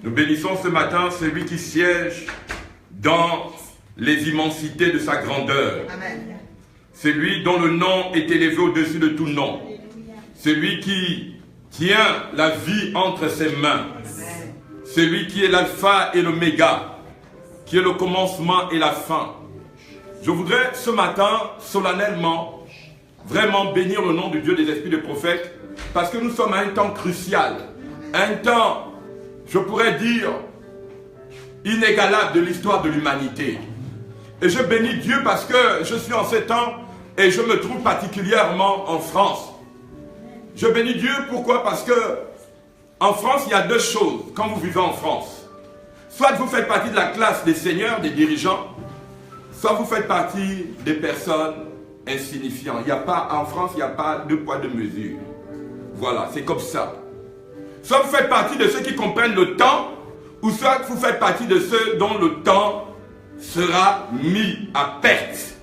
Nous bénissons ce matin celui qui siège dans les immensités de sa grandeur. Amen. Celui dont le nom est élevé au-dessus de tout nom. Celui qui tient la vie entre ses mains. Amen. Celui qui est l'alpha et l'oméga, qui est le commencement et la fin. Je voudrais ce matin, solennellement, vraiment bénir le nom du Dieu des esprits des prophètes, parce que nous sommes à un temps crucial, un temps, je pourrais dire, inégalable de l'histoire de l'humanité. Et je bénis Dieu parce que je suis en ces temps et je me trouve particulièrement en France. Je bénis Dieu, pourquoi? Parce que en France, il y a deux choses quand vous vivez en France. Soit vous faites partie de la classe des seigneurs, des dirigeants, soit vous faites partie des personnes insignifiantes. Il n'y a pas, en France, il n'y a pas deux poids, deux mesures. Voilà, c'est comme ça. Soit vous faites partie de ceux qui comprennent le temps, ou soit vous faites partie de ceux dont le temps sera mis à perte.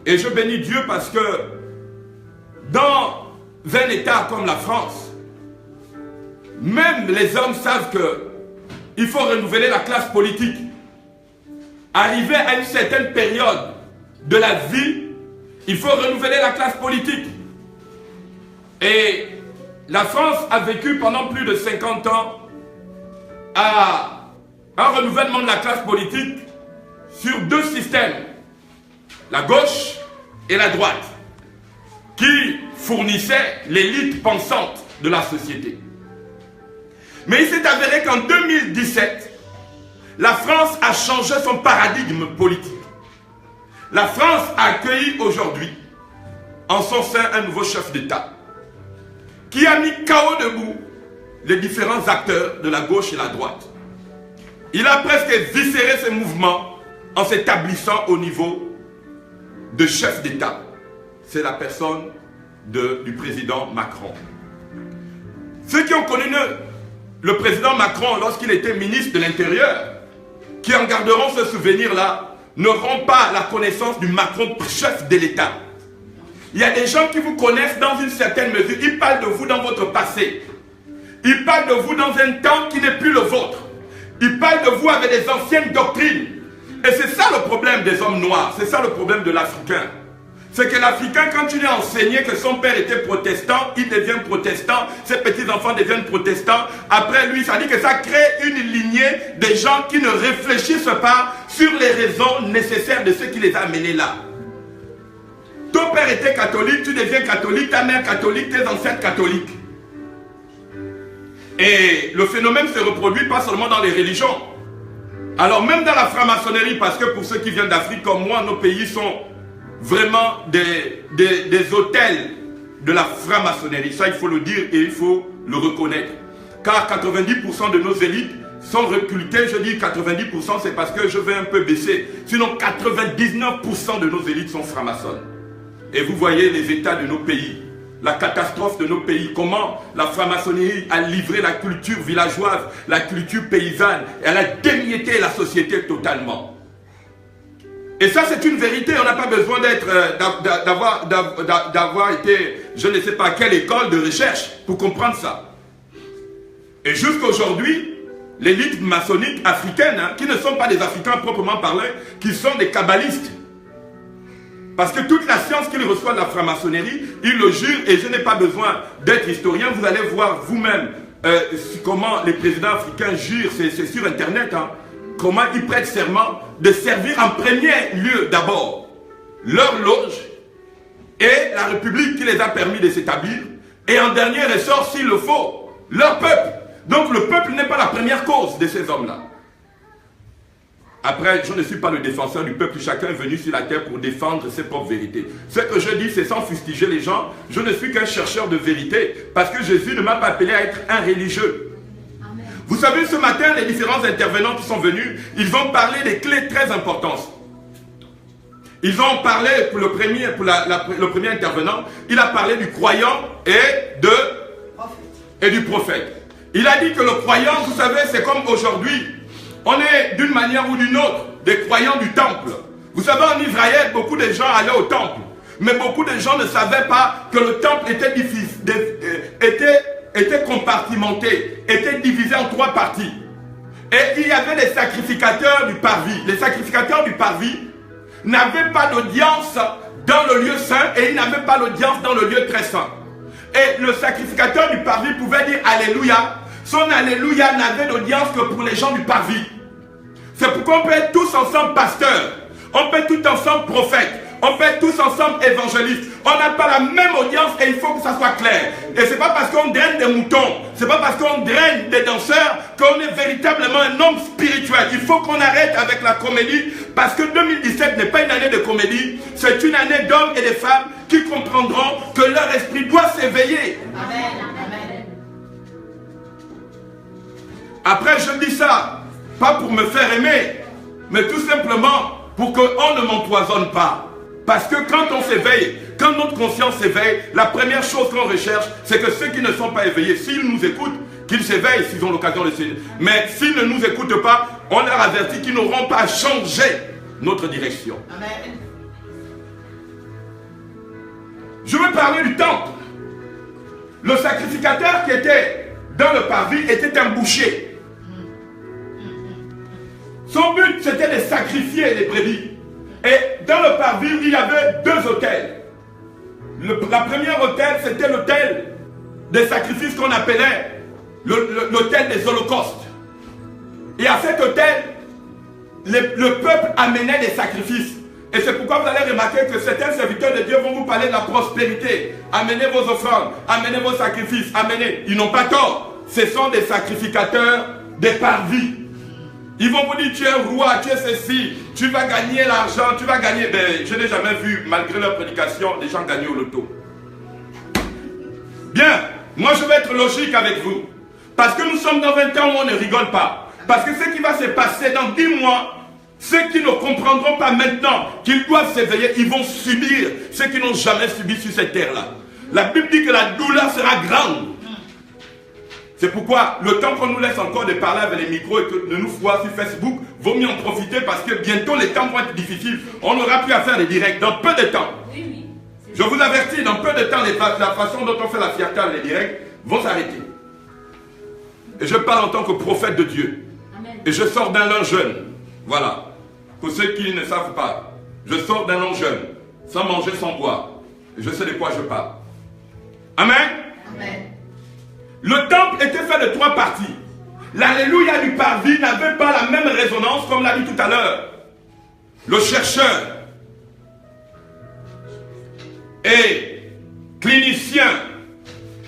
Et je bénis Dieu parce que dans un État comme la France, même les hommes savent qu'il faut renouveler la classe politique. Arrivé à une certaine période de la vie, il faut renouveler la classe politique. Et la France a vécu pendant plus de 50 ans à un renouvellement de la classe politique sur deux systèmes, la gauche et la droite, qui fournissaient l'élite pensante de la société. Mais il s'est avéré qu'en 2017, la France a changé son paradigme politique. La France a accueilli aujourd'hui en son sein un nouveau chef d'État qui a mis KO debout les différents acteurs de la gauche et la droite. Il a presque viscéré ce mouvement en s'établissant au niveau de chef d'État. C'est la personne du président Macron. Ceux qui ont connu le président Macron lorsqu'il était ministre de l'Intérieur, qui en garderont ce souvenir-là, n'auront pas la connaissance du Macron chef de l'État. Il y a des gens qui vous connaissent dans une certaine mesure. Ils parlent de vous dans votre passé. Ils parlent de vous dans un temps qui n'est plus le vôtre. Ils parlent de vous avec des anciennes doctrines. Et c'est ça le problème des hommes noirs. C'est ça le problème de l'Africain. C'est que l'Africain, quand il est enseigné que son père était protestant, il devient protestant, ses petits-enfants deviennent protestants. Après lui, ça dit que ça crée une lignée de gens qui ne réfléchissent pas sur les raisons nécessaires de ce qui les a amenés là. Ton père était catholique, tu deviens catholique, ta mère catholique, tes ancêtres catholiques. Et le phénomène se reproduit pas seulement dans les religions. Alors même dans la franc-maçonnerie, parce que pour ceux qui viennent d'Afrique comme moi, nos pays sont vraiment des hôtels de la franc-maçonnerie. Ça, il faut le dire et il faut le reconnaître. Car 90% de nos élites sont recrutées. Je dis 90%, c'est parce que je vais un peu baisser. Sinon, 99% de nos élites sont francs-maçonnes. Et vous voyez les états de nos pays, la catastrophe de nos pays, comment la franc-maçonnerie a livré la culture villageoise, la culture paysanne, elle a démiété la société totalement. Et ça, c'est une vérité. On n'a pas besoin d'avoir été, je ne sais pas quelle école de recherche pour comprendre ça. Et jusqu'à aujourd'hui, l'élite maçonnique africaine, qui ne sont pas des Africains proprement parlés, qui sont des kabbalistes. Parce que toute la science qu'ils reçoivent de la franc-maçonnerie, ils le jurent, et je n'ai pas besoin d'être historien, vous allez voir vous-même comment les présidents africains jurent, c'est sur Internet, comment ils prêtent serment de servir en premier lieu d'abord leur loge et la République qui les a permis de s'établir, et en dernier ressort, s'il le faut, leur peuple. Donc le peuple n'est pas la première cause de ces hommes-là. Après, je ne suis pas le défenseur du peuple, chacun est venu sur la terre pour défendre ses propres vérités. Ce que je dis, c'est sans fustiger les gens, je ne suis qu'un chercheur de vérité, parce que Jésus ne m'a pas appelé à être un religieux. Amen. Vous savez, ce matin, les différents intervenants qui sont venus, ils ont parlé des clés très importantes. Ils ont parlé, pour le premier intervenant, il a parlé du croyant et du prophète. Il a dit que le croyant, vous savez, c'est comme aujourd'hui. On est d'une manière ou d'une autre des croyants du temple. Vous savez, en Israël, beaucoup de gens allaient au temple. Mais beaucoup de gens ne savaient pas que le temple était était compartimenté, était divisé en 3 parties. Et il y avait les sacrificateurs du parvis. Les sacrificateurs du parvis n'avaient pas d'audience dans le lieu saint et ils n'avaient pas d'audience dans le lieu très saint. Et le sacrificateur du parvis pouvait dire Alléluia. Son Alléluia n'avait d'audience que pour les gens du parvis. C'est pourquoi on peut être tous ensemble pasteurs, on peut être tous ensemble prophètes, on peut être tous ensemble évangélistes. On n'a pas la même audience et il faut que ça soit clair. Et c'est pas parce qu'on draine des moutons, c'est pas parce qu'on draine des danseurs qu'on est véritablement un homme spirituel. Il faut qu'on arrête avec la comédie parce que 2017 n'est pas une année de comédie, c'est une année d'hommes et de femmes qui comprendront que leur esprit doit s'éveiller. Amen. Amen. Après, je dis ça, pas pour me faire aimer, mais tout simplement pour qu'on ne m'empoisonne pas. Parce que quand on s'éveille, quand notre conscience s'éveille, la première chose qu'on recherche, c'est que ceux qui ne sont pas éveillés, s'ils nous écoutent, qu'ils s'éveillent s'ils ont l'occasion de s'éveiller. Mais s'ils ne nous écoutent pas, on leur avertit qu'ils n'auront pas à changer notre direction. Amen. Je veux parler du temple. Le sacrificateur qui était dans le parvis était un boucher. Son but, c'était de sacrifier les brebis. Et dans le parvis, il y avait 2 autels. La première autel, c'était l'autel des sacrifices qu'on appelait l'autel des holocaustes. Et à cet autel, le peuple amenait des sacrifices. Et c'est pourquoi vous allez remarquer que certains serviteurs de Dieu vont vous parler de la prospérité. Amenez vos offrandes, amenez vos sacrifices, amenez. Ils n'ont pas tort. Ce sont des sacrificateurs des parvis. Ils vont vous dire, tu es roi, tu es ceci, tu vas gagner l'argent, tu vas gagner. Ben, je n'ai jamais vu, malgré leur prédication, des gens gagner au loto. Bien, moi je vais être logique avec vous. Parce que nous sommes dans un temps où on ne rigole pas. Parce que ce qui va se passer dans 10 mois, ceux qui ne comprendront pas maintenant qu'ils doivent s'éveiller, ils vont subir ce qu'ils n'ont jamais subi sur cette terre-là. La Bible dit que la douleur sera grande. C'est pourquoi le temps qu'on nous laisse encore de parler avec les micros et de nous voir sur Facebook, vaut mieux en profiter parce que bientôt les temps vont être difficiles. On n'aura plus à faire des directs dans peu de temps. Oui. Je vous avertis, dans peu de temps, la façon dont on fait la fierté, les directs vont s'arrêter. Et je parle en tant que prophète de Dieu. Amen. Et je sors d'un lin jeune. Voilà. Pour ceux qui ne savent pas, je sors d'un lin jeune, sans manger, sans boire. Et je sais de quoi je parle. Amen. Amen. Le temple était fait de 3 parties. L'alléluia du parvis n'avait pas la même résonance comme l'a dit tout à l'heure. Le chercheur et clinicien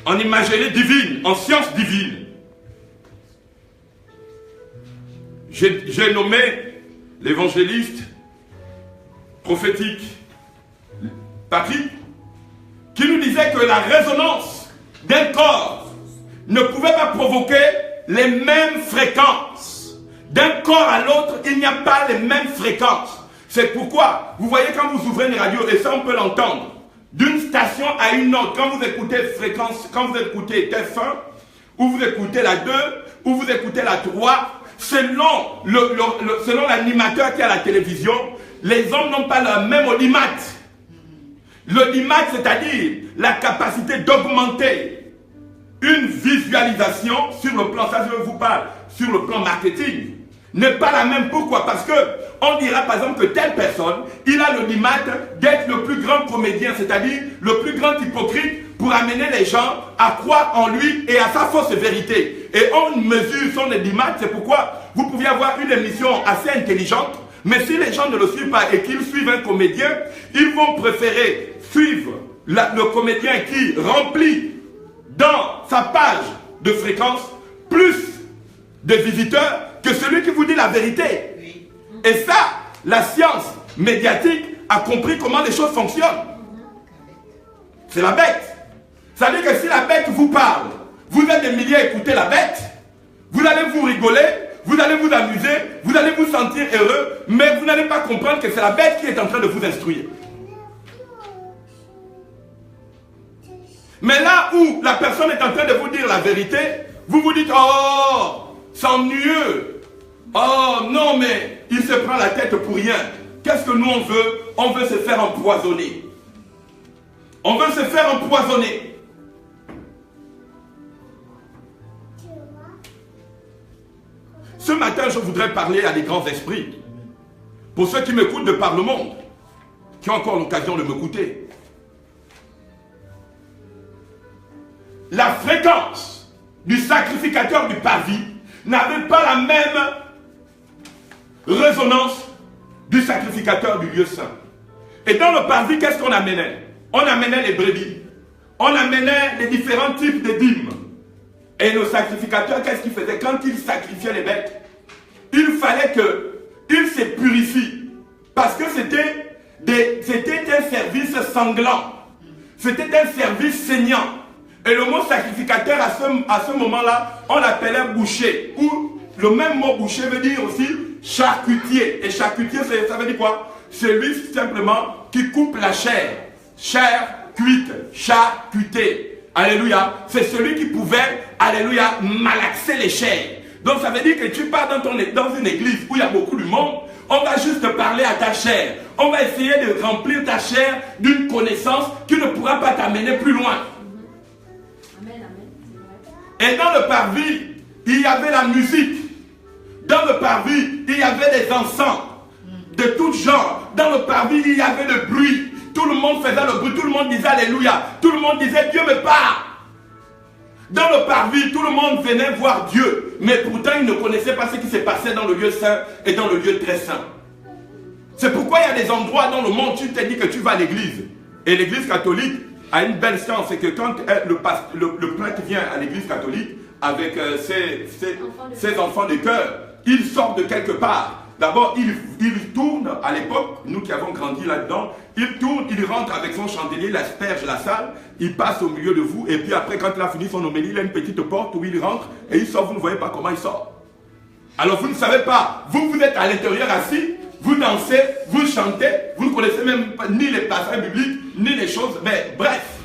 en imagerie divine, en sciences divines. J'ai nommé l'évangéliste prophétique Patrick qui nous disait que la résonance d'un corps ne pouvait pas provoquer les mêmes fréquences. D'un corps à l'autre, il n'y a pas les mêmes fréquences. C'est pourquoi, vous voyez quand vous ouvrez une radio, et ça on peut l'entendre, d'une station à une autre, quand vous écoutez fréquence, quand vous écoutez TF1, ou vous écoutez la 2, ou vous écoutez la 3, selon l'animateur qui est à la télévision, les hommes n'ont pas le même audimat. L'audimat, c'est-à-dire la capacité d'augmenter une visualisation sur le plan, ça je vous parle, sur le plan marketing, n'est pas la même. Pourquoi? Parce que on dira par exemple que telle personne, il a l'audimat d'être le plus grand comédien, c'est-à-dire le plus grand hypocrite pour amener les gens à croire en lui et à sa fausse vérité. Et on mesure son audimat, c'est pourquoi vous pouviez avoir une émission assez intelligente, mais si les gens ne le suivent pas et qu'ils suivent un comédien, ils vont préférer suivre le comédien qui remplit dans sa page de fréquence plus de visiteurs que celui qui vous dit la vérité. Oui. Et ça, la science médiatique a compris comment les choses fonctionnent. C'est la bête. Ça veut dire que si la bête vous parle, vous êtes des milliers à écouter la bête, vous allez vous rigoler, vous allez vous amuser, vous allez vous sentir heureux, mais vous n'allez pas comprendre que c'est la bête qui est en train de vous instruire. Mais là où la personne est en train de vous dire la vérité, vous vous dites, oh, c'est ennuyeux. Oh non, mais il se prend la tête pour rien. Qu'est-ce que nous on veut? On veut se faire empoisonner. On veut se faire empoisonner. Ce matin, je voudrais parler à des grands esprits. Pour ceux qui m'écoutent de par le monde, qui ont encore l'occasion de m'écouter. La fréquence du sacrificateur du parvis n'avait pas la même résonance du sacrificateur du lieu saint. Et dans le parvis, qu'est-ce qu'on amenait? On amenait les brebis. On amenait les différents types de dîmes. Et le sacrificateur, qu'est-ce qu'il faisait? Quand il sacrifiait les bêtes, il fallait qu'il se purifie. Parce que c'était un service sanglant. C'était un service saignant. Et le mot sacrificateur, à ce moment-là, on l'appelait boucher. Ou le même mot boucher veut dire aussi charcutier. Et charcutier, ça veut dire quoi? C'est lui simplement qui coupe la chair. Chair cuite, charcuter. Alléluia. C'est celui qui pouvait, alléluia, malaxer les chairs. Donc ça veut dire que tu pars dans une église où il y a beaucoup de monde, on va juste parler à ta chair. On va essayer de remplir ta chair d'une connaissance qui ne pourra pas t'amener plus loin. Amen, amen. Et dans le parvis, il y avait la musique. Dans le parvis, il y avait des encens de tout genre. Dans le parvis, il y avait le bruit. Tout le monde faisait le bruit, tout le monde disait Alléluia. Tout le monde disait Dieu me parle. Dans le parvis, tout le monde venait voir Dieu. Mais pourtant, ils ne connaissaient pas ce qui se passait dans le lieu saint et dans le lieu très saint. C'est pourquoi il y a des endroits dans le monde, tu te dis que tu vas à l'église. Et l'église catholique a une belle chance, c'est que quand le prêtre vient à l'église catholique avec ses enfants de cœur, il sort de quelque part. D'abord, il tourne, à l'époque, nous qui avons grandi là-dedans, il tourne, il rentre avec son chandelier, il asperge la salle, il passe au milieu de vous, et puis après, quand il a fini son homélie, il a une petite porte où il rentre, et il sort, vous ne voyez pas comment il sort. Alors vous ne savez pas, vous êtes à l'intérieur assis, vous dansez, vous chantez, vous ne connaissez même pas ni les passages bibliques, ni les choses, mais bref.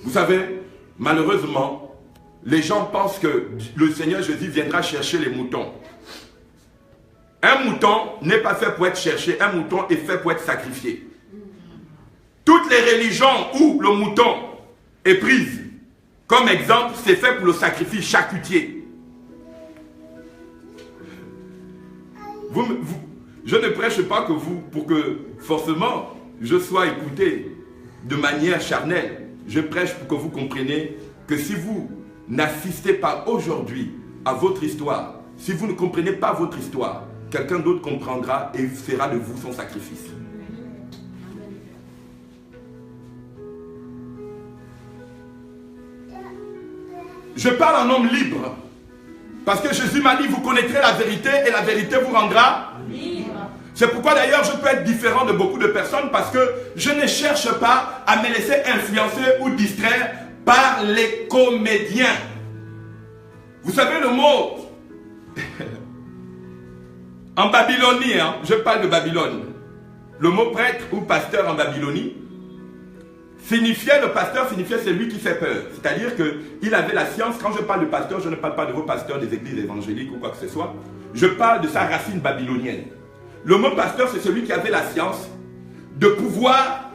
Vous savez, malheureusement, les gens pensent que le Seigneur Jésus viendra chercher les moutons. Un mouton n'est pas fait pour être cherché, un mouton est fait pour être sacrifié. Toutes les religions où le mouton est prise comme exemple, c'est fait pour le sacrifice charcutier. Je ne prêche pas que vous, pour que forcément je sois écouté de manière charnelle. Je prêche pour que vous compreniez que si vous n'assistez pas aujourd'hui à votre histoire, si vous ne comprenez pas votre histoire, quelqu'un d'autre comprendra et fera de vous son sacrifice. Je parle en homme libre. Parce que Jésus m'a dit, vous connaîtrez la vérité et la vérité vous rendra libre. C'est pourquoi d'ailleurs je peux être différent de beaucoup de personnes parce que je ne cherche pas à me laisser influencer ou distraire par les comédiens. Vous savez le mot en Babylonie, hein, je parle de Babylone. Le mot prêtre ou pasteur en Babylonie signifiait, le pasteur signifiait celui qui fait peur. C'est-à-dire qu'il avait la science. Quand je parle de pasteur, je ne parle pas de vos pasteurs des églises évangéliques ou quoi que ce soit. Je parle de sa racine babylonienne. Le mot pasteur, c'est celui qui avait la science de pouvoir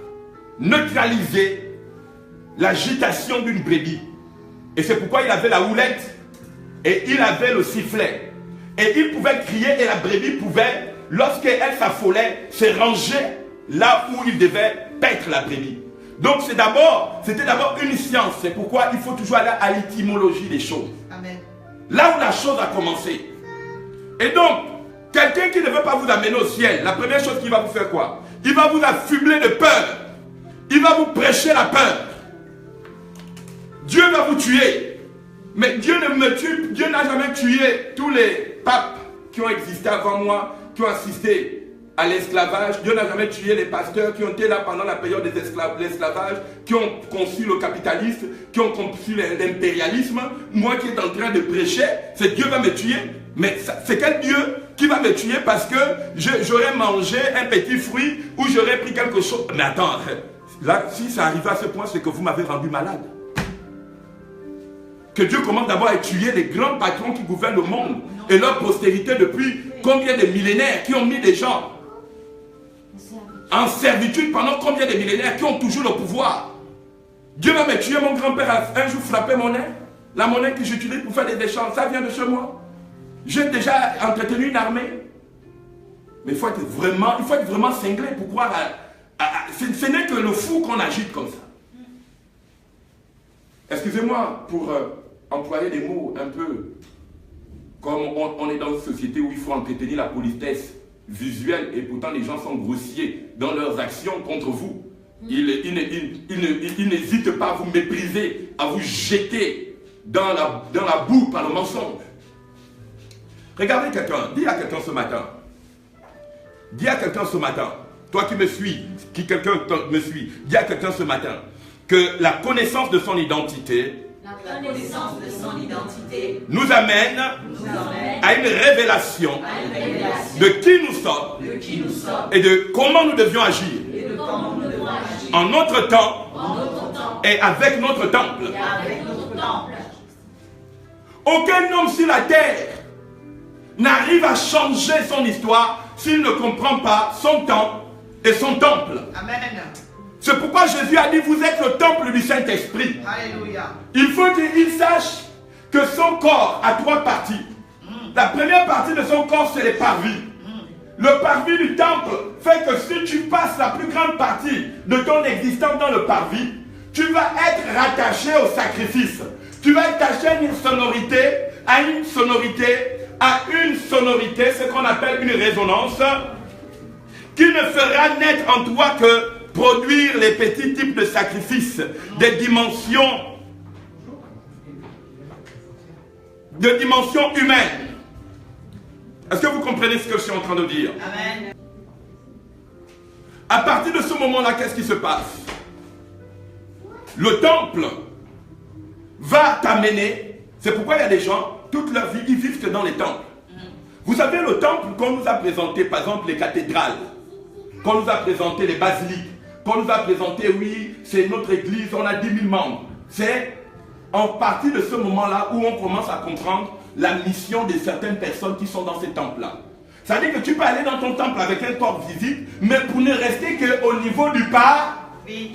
neutraliser l'agitation d'une brebis. Et c'est pourquoi il avait la houlette et il avait le sifflet. Et il pouvait crier et la brebis pouvait, lorsqu'elle s'affolait, se ranger là où il devait paître la brebis. Donc c'était d'abord une science. C'est pourquoi il faut toujours aller à l'étymologie des choses. Amen. Là où la chose a commencé. Et donc, quelqu'un qui ne veut pas vous amener au ciel, la première chose qu'il va vous faire quoi? Il va vous affubler de peur. Il va vous prêcher la peur. Dieu va vous tuer. Mais Dieu n'a jamais tué tous les papes qui ont existé avant moi, qui ont assisté à l'esclavage. Dieu n'a jamais tué les pasteurs qui ont été là pendant la période de l'esclavage, qui ont conçu le capitalisme, qui ont conçu l'impérialisme. Moi qui est en train de prêcher, c'est Dieu va me tuer. Mais c'est quel Dieu qui va me tuer parce que j'aurais mangé un petit fruit ou j'aurais pris quelque chose? Mais attends, là, si ça arrive à ce point, c'est que vous m'avez rendu malade. Que Dieu commence d'abord à tuer les grands patrons qui gouvernent le monde et leur postérité depuis combien de millénaires, qui ont mis des gens en servitude pendant combien de millénaires, qui ont toujours le pouvoir. Dieu va me tuer. Mon grand-père a un jour frappé mon nez. La monnaie que j'utilise pour faire des échanges, ça vient de chez moi. J'ai déjà entretenu une armée. Mais il faut être vraiment cinglé pour croire ce n'est que le fou qu'on agite comme ça. Excusez-moi pour employer des mots un peu comme on est dans une société où il faut entretenir la politesse visuelle et pourtant les gens sont grossiers dans leurs actions contre vous. Ils n'hésitent pas à vous mépriser, à vous jeter dans la boue par le mensonge. Regardez quelqu'un, dis à quelqu'un ce matin, toi qui me suis, quelqu'un me suit, dis à quelqu'un ce matin que la connaissance de son identité nous amène à une révélation de qui nous sommes et de comment nous devions agir en notre temps et avec notre temple. Aucun homme sur la terre n'arrive à changer son histoire s'il ne comprend pas son temps et son temple. Amen. C'est pourquoi Jésus a dit, vous êtes le temple du Saint-Esprit. Alléluia. Il faut qu'il sache que son corps a 3 parties. La première partie de son corps, c'est les parvis. Le parvis du temple fait que si tu passes la plus grande partie de ton existence dans le parvis, tu vas être rattaché au sacrifice. Tu vas être attaché à une sonorité, ce qu'on appelle une résonance, qui ne fera naître en toi que produire les petits types de sacrifices, des dimensions humaines. Est-ce que vous comprenez ce que je suis en train de dire? Amen. À partir de ce moment-là, qu'est-ce qui se passe? Le temple va t'amener. C'est pourquoi il y a des gens, toute leur vie, ils vivent que dans les temples. Vous savez, le temple qu'on nous a présenté, par exemple les cathédrales, qu'on nous a présenté les basiliques, qu'on nous a présenté, oui, c'est notre église, on a 10 000 membres. C'est en partie de ce moment-là où on commence à comprendre la mission de certaines personnes qui sont dans ces temples-là. Ça veut dire que tu peux aller dans ton temple avec un corps visible, mais pour ne rester qu'au niveau du parvis.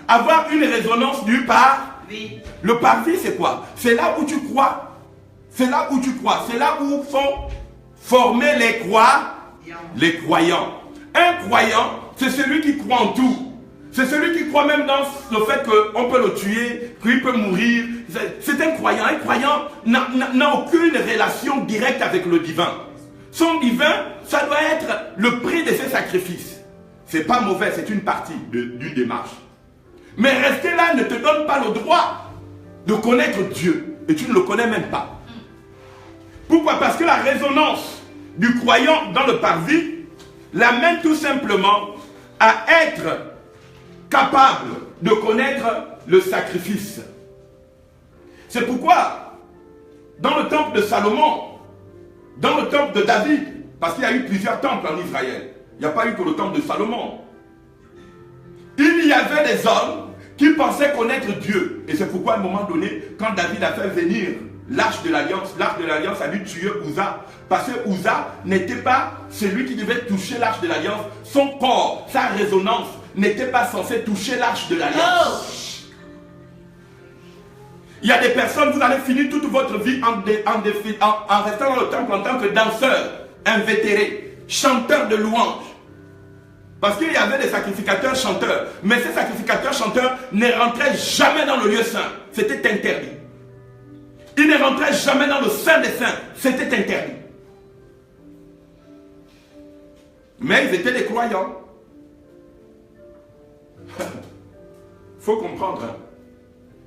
Avoir une résonance du parvis. Le parvis, c'est quoi? C'est là où tu crois. C'est là où tu crois. C'est là où sont formés les croyants. Un croyant, c'est celui qui croit en tout. C'est celui qui croit même dans le fait qu'on peut le tuer, qu'il peut mourir. C'est un croyant. Un croyant n'a aucune relation directe avec le divin. Son divin, ça doit être le prix de ses sacrifices. C'est pas mauvais, c'est une partie d'une démarche. Mais rester là ne te donne pas le droit de connaître Dieu. Et tu ne le connais même pas. Pourquoi? Parce que la résonance du croyant dans le parvis l'amène tout simplement à être capable de connaître le sacrifice. C'est pourquoi, dans le temple de Salomon, dans le temple de David, parce qu'il y a eu plusieurs temples en Israël, il n'y a pas eu que le temple de Salomon, il y avait des hommes qui pensaient connaître Dieu. Et c'est pourquoi à un moment donné, quand David a fait venir l'arche de l'alliance a dû tuer Uza. Parce que Uza n'était pas celui qui devait toucher l'arche de l'alliance. Son corps, sa résonance n'était pas censé toucher l'arche de l'alliance. Il y a des personnes, vous allez finir toute votre vie en restant dans le temple en tant que danseur, invétéré, chanteur de louanges. Parce qu'il y avait des sacrificateurs chanteurs. Mais ces sacrificateurs chanteurs ne rentraient jamais dans le lieu saint. C'était interdit. Ils ne rentraient jamais dans le Saint des Saints. C'était interdit. Mais ils étaient des croyants. Il faut comprendre. Hein?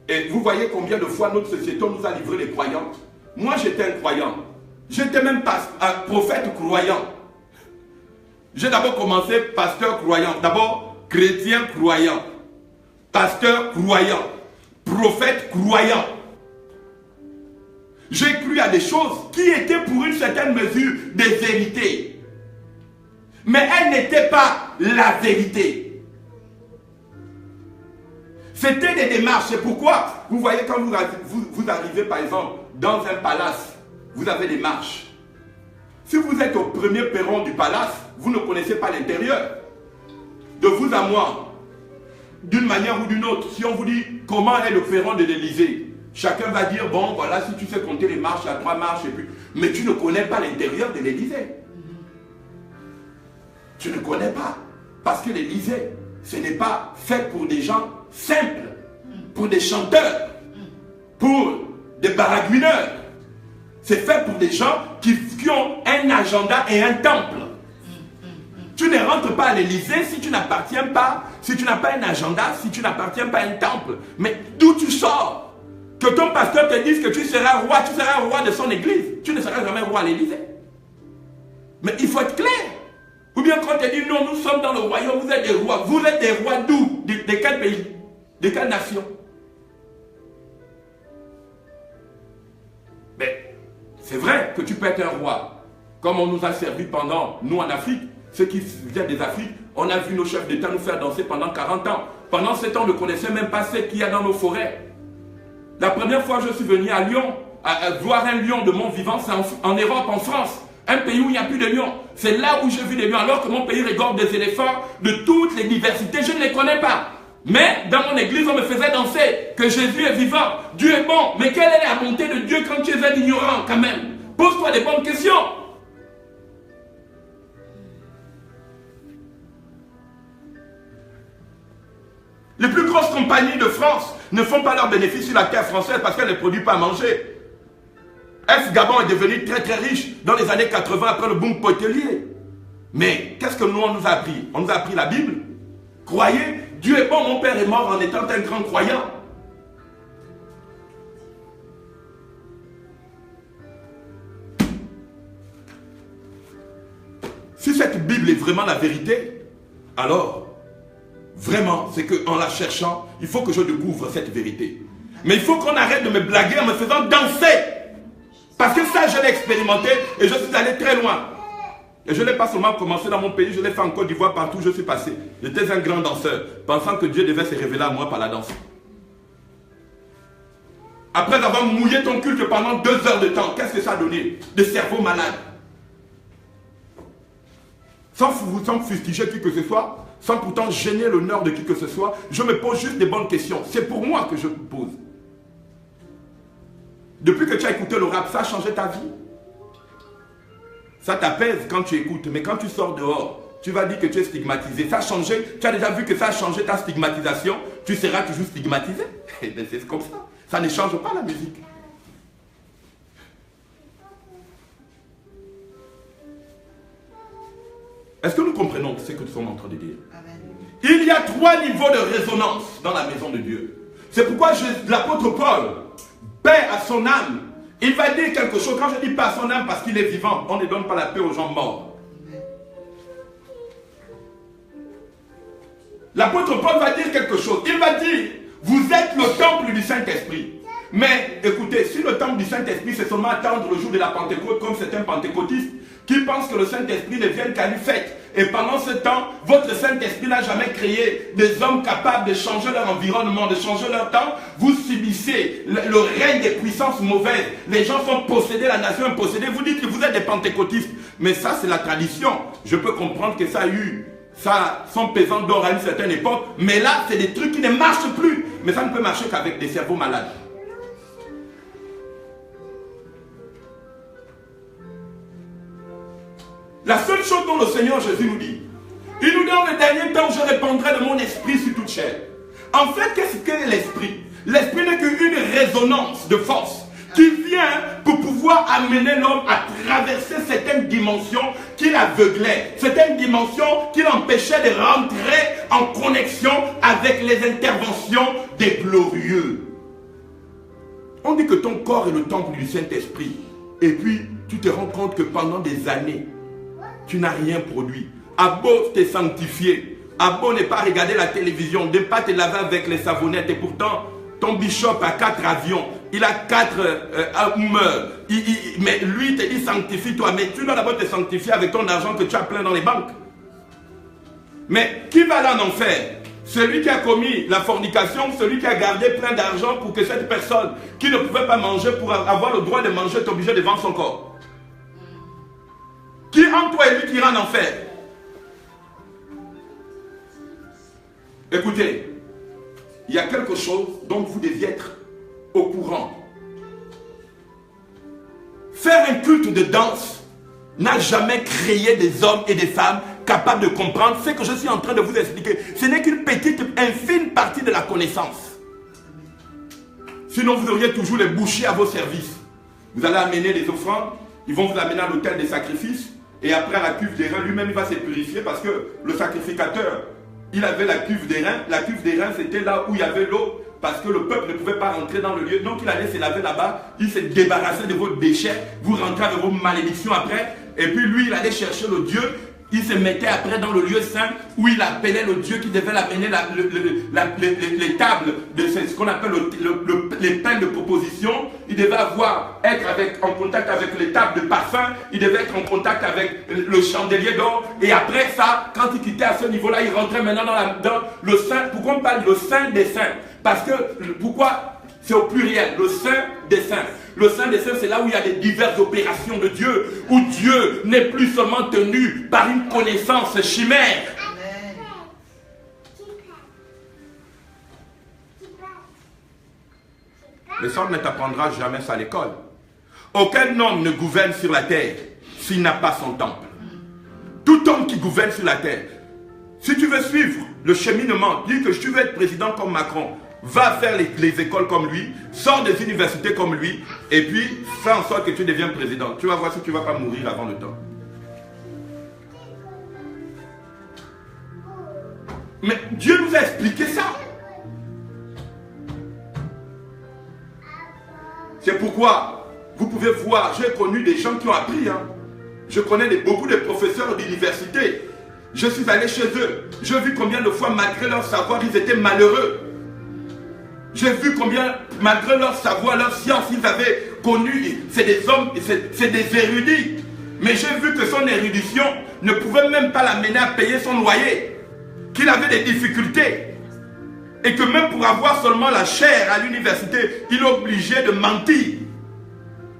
Et vous voyez combien de fois notre société nous a livré les croyants. Moi j'étais un croyant. J'étais même pas un prophète croyant. J'ai d'abord commencé pasteur croyant. D'abord chrétien croyant. Pasteur croyant. Prophète croyant. J'ai cru à des choses qui étaient pour une certaine mesure des vérités. Mais elles n'étaient pas la vérité. C'était des démarches. C'est pourquoi, vous voyez, quand vous arrivez par exemple dans un palace, vous avez des marches. Si vous êtes au premier perron du palace, vous ne connaissez pas l'intérieur. De vous à moi, d'une manière ou d'une autre, si on vous dit comment est le perron de l'Élysée, chacun va dire, bon, voilà, si tu sais compter les marches, il y a 3 marches, et puis... mais tu ne connais pas l'intérieur de l'Élysée. Tu ne connais pas. Parce que l'Élysée, ce n'est pas fait pour des gens simples, pour des chanteurs, pour des baragouineurs. C'est fait pour des gens qui ont un agenda et un temple. Tu ne rentres pas à l'Élysée si tu n'appartiens pas, si tu n'as pas un agenda, si tu n'appartiens pas à un temple. Mais d'où tu sors? Que ton pasteur te dise que tu seras roi de son église. Tu ne seras jamais roi à l'Élysée. Mais il faut être clair. Ou bien quand tu dis non, nous sommes dans le royaume, vous êtes des rois. Vous êtes des rois d'où? De quel pays? De quelle nation? Mais c'est vrai que tu peux être un roi. Comme on nous a servi pendant, nous en Afrique, ceux qui viennent des Afriques, on a vu nos chefs d'État nous faire danser pendant 40 ans. Pendant ce temps, on ne connaissait même pas ce qu'il y a dans nos forêts. La première fois que je suis venu à Lyon, à voir un lion de mon vivant, c'est en Europe, en France. Un pays où il n'y a plus de lions. C'est là où j'ai vu des lions, alors que mon pays regorge des éléphants de toutes les diversités. Je ne les connais pas. Mais dans mon église, on me faisait danser que Jésus est vivant. Dieu est bon. Mais quelle est la bonté de Dieu quand tu es un ignorant quand même? Pose-toi des bonnes questions. Les plus grosses compagnies de France ne font pas leurs bénéfices sur la terre française parce qu'elles ne produisent pas à manger. F. Gabon est devenu très très riche dans les années 80 après le boom pétrolier. Mais qu'est-ce que nous on nous a appris? On nous a appris la Bible. Croyez, Dieu est bon, mon père est mort en étant un grand croyant. Si cette Bible est vraiment la vérité, alors, vraiment, c'est qu'en la cherchant, il faut que je découvre cette vérité. Mais il faut qu'on arrête de me blaguer en me faisant danser. Parce que ça, je l'ai expérimenté et je suis allé très loin. Et je n'ai pas seulement commencé dans mon pays, je l'ai fait en Côte d'Ivoire, partout où je suis passé. J'étais un grand danseur, pensant que Dieu devait se révéler à moi par la danse. Après avoir mouillé ton culte pendant 2 heures de temps, qu'est-ce que ça a donné? Des cerveaux malades. Sans fustiger qui que ce soit, sans pourtant gêner l'honneur de qui que ce soit, je me pose juste des bonnes questions. C'est pour moi que je me pose. Depuis que tu as écouté le rap, ça a changé ta vie? Ça t'apaise quand tu écoutes, mais quand tu sors dehors, tu vas dire que tu es stigmatisé. Ça a changé, tu as déjà vu que ça a changé ta stigmatisation, tu seras toujours stigmatisé. Et bien c'est comme ça. Ça ne change pas la musique. Est-ce que nous comprenons ce que nous sommes en train de dire? Amen. Il y a 3 niveaux de résonance dans la maison de Dieu. C'est pourquoi l'apôtre Paul, paix à son âme, il va dire quelque chose. Quand je dis paix à son âme, parce qu'il est vivant, on ne donne pas la paix aux gens morts. L'apôtre Paul va dire quelque chose. Il va dire, vous êtes le temple du Saint-Esprit. Mais écoutez, si le temple du Saint-Esprit, c'est seulement attendre le jour de la Pentecôte, comme certains pentecôtistes qui pensent que le Saint-Esprit ne vient qu'à une fête. Et pendant ce temps, votre Saint-Esprit n'a jamais créé des hommes capables de changer leur environnement, de changer leur temps. Vous subissez le règne des puissances mauvaises. Les gens sont possédés, la nation est possédée. Vous dites que vous êtes des pentecôtistes. Mais ça, c'est la tradition. Je peux comprendre que ça a eu son pesant d'or à une certaine époque. Mais là, c'est des trucs qui ne marchent plus. Mais ça ne peut marcher qu'avec des cerveaux malades. La seule chose dont le Seigneur Jésus nous dit, il nous dit dans le dernier temps, je répandrai de mon esprit sur toute chair. En fait, qu'est-ce qu'est l'esprit? L'esprit n'est qu'une résonance de force qui vient pour pouvoir amener l'homme à traverser certaines dimensions qui l'aveuglait, certaines dimensions qui l'empêchaient de rentrer en connexion avec les interventions des glorieux. On dit que ton corps est le temple du Saint-Esprit. Et puis, tu te rends compte que pendant des années, tu n'as rien produit. À beau te sanctifier, à beau ne pas regarder la télévision, ne pas te laver avec les savonnettes. Et pourtant, ton bishop a 4 avions, il a 4 humeurs. Mais lui, il te dit sanctifie-toi. Mais tu dois d'abord te sanctifier avec ton argent que tu as plein dans les banques. Mais qui va aller en enfer? Celui qui a commis la fornication, celui qui a gardé plein d'argent pour que cette personne qui ne pouvait pas manger, pour avoir le droit de manger, est obligé de vendre son corps. Qui entre toi et lui qui ira en enfer? Écoutez, il y a quelque chose dont vous deviez être au courant. faire un culte de danse n'a jamais créé des hommes et des femmes capables de comprendre ce que je suis en train de vous expliquer. Ce n'est qu'une petite, infime partie de la connaissance. Sinon, vous auriez toujours les bouchers à vos services. Vous allez amener les offrandes, ils vont vous amener à l'autel des sacrifices, et après à la cuve des reins, lui-même il va se purifier parce que le sacrificateur, il avait la cuve des reins. La cuve des reins, c'était là où il y avait l'eau, parce que le peuple ne pouvait pas rentrer dans le lieu. Donc il allait se laver là-bas, il se débarrassait de vos déchets, vous rentrez avec vos malédictions après, et puis lui, il allait chercher le Dieu. Il se mettait après dans le lieu saint où il appelait le Dieu qui devait l'amener les tables, de ce qu'on appelle les pains de proposition. Il devait être en contact avec les tables de parfum. Il devait être en contact avec le chandelier d'or. Et après ça, quand il quittait à ce niveau-là, il rentrait maintenant dans le saint. Pourquoi on parle le saint des saints? Parce que, pourquoi? C'est au pluriel, le saint des saints. Le saint des saints, c'est là où il y a les diverses opérations de Dieu, où Dieu n'est plus seulement tenu par une connaissance chimère. Mais ça, on ne t'apprendra jamais ça à l'école. Aucun homme ne gouverne sur la terre s'il n'a pas son temple. Tout homme qui gouverne sur la terre, si tu veux suivre le cheminement, dis que tu veux être président comme Macron, va faire les écoles comme lui, sors des universités comme lui, et puis fais en sorte que tu deviennes président. Tu vas voir si tu ne vas pas mourir avant le temps. Mais Dieu nous a expliqué ça. C'est pourquoi vous pouvez voir, j'ai connu des gens qui ont appris. Je connais beaucoup de professeurs d'université. Je suis allé chez eux. J'ai vu combien de fois, malgré leur savoir, ils étaient malheureux. J'ai vu combien, malgré leur savoir, leur science, ils avaient connu, c'est des hommes, c'est des érudits. Mais j'ai vu que son érudition ne pouvait même pas l'amener à payer son loyer. Qu'il avait des difficultés. Et que même pour avoir seulement la chaire à l'université, il est obligé de mentir.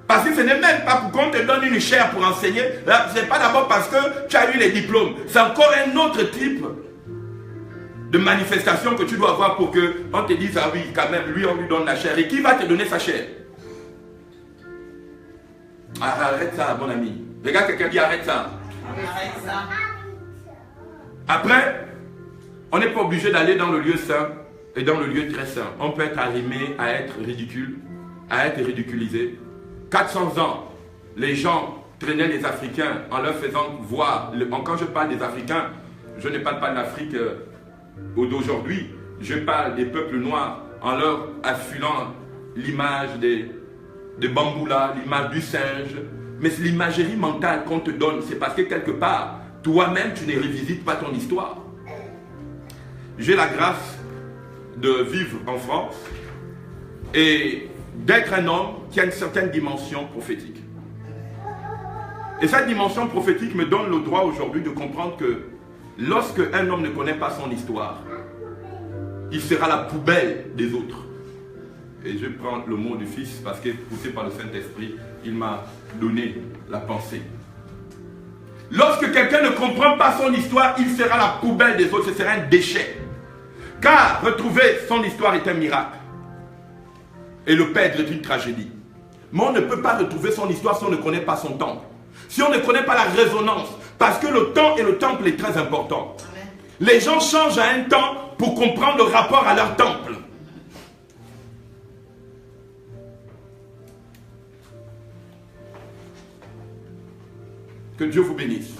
Parce que ce n'est même pas pour qu'on te donne une chaire pour enseigner. Ce n'est pas d'abord parce que tu as eu les diplômes. C'est encore un autre type de manifestation que tu dois avoir pour qu'on te dise, ah oui, quand même, lui, on lui donne la chair. Et qui va te donner sa chair? Arrête ça, mon ami. Regarde quelqu'un dit, arrête ça. Arrête ça. Après, on n'est pas obligé d'aller dans le lieu saint et dans le lieu très saint. On peut être arrimé à être ridicule, à être ridiculisé. 400 ans, les gens traînaient les Africains en leur faisant voir. Quand je parle des Africains, je ne parle pas de l'Afrique d'aujourd'hui. Je parle des peuples noirs en leur affulant l'image des bamboula, l'image du singe. Mais c'est l'imagerie mentale qu'on te donne. C'est parce que quelque part, toi-même, tu ne revisites pas ton histoire. J'ai la grâce de vivre en France et d'être un homme qui a une certaine dimension prophétique. Et cette dimension prophétique me donne le droit aujourd'hui de comprendre que lorsque un homme ne connaît pas son histoire, il sera la poubelle des autres. Et je prends le mot du Fils parce que, poussé par le Saint-Esprit, il m'a donné la pensée. Lorsque quelqu'un ne comprend pas son histoire, il sera la poubelle des autres, ce sera un déchet. Car retrouver son histoire est un miracle. Et le perdre est une tragédie. Mais on ne peut pas retrouver son histoire si on ne connaît pas son temple. Si on ne connaît pas la résonance. Parce que le temps et le temple est très important. Les gens changent à un temps pour comprendre le rapport à leur temple. Que Dieu vous bénisse.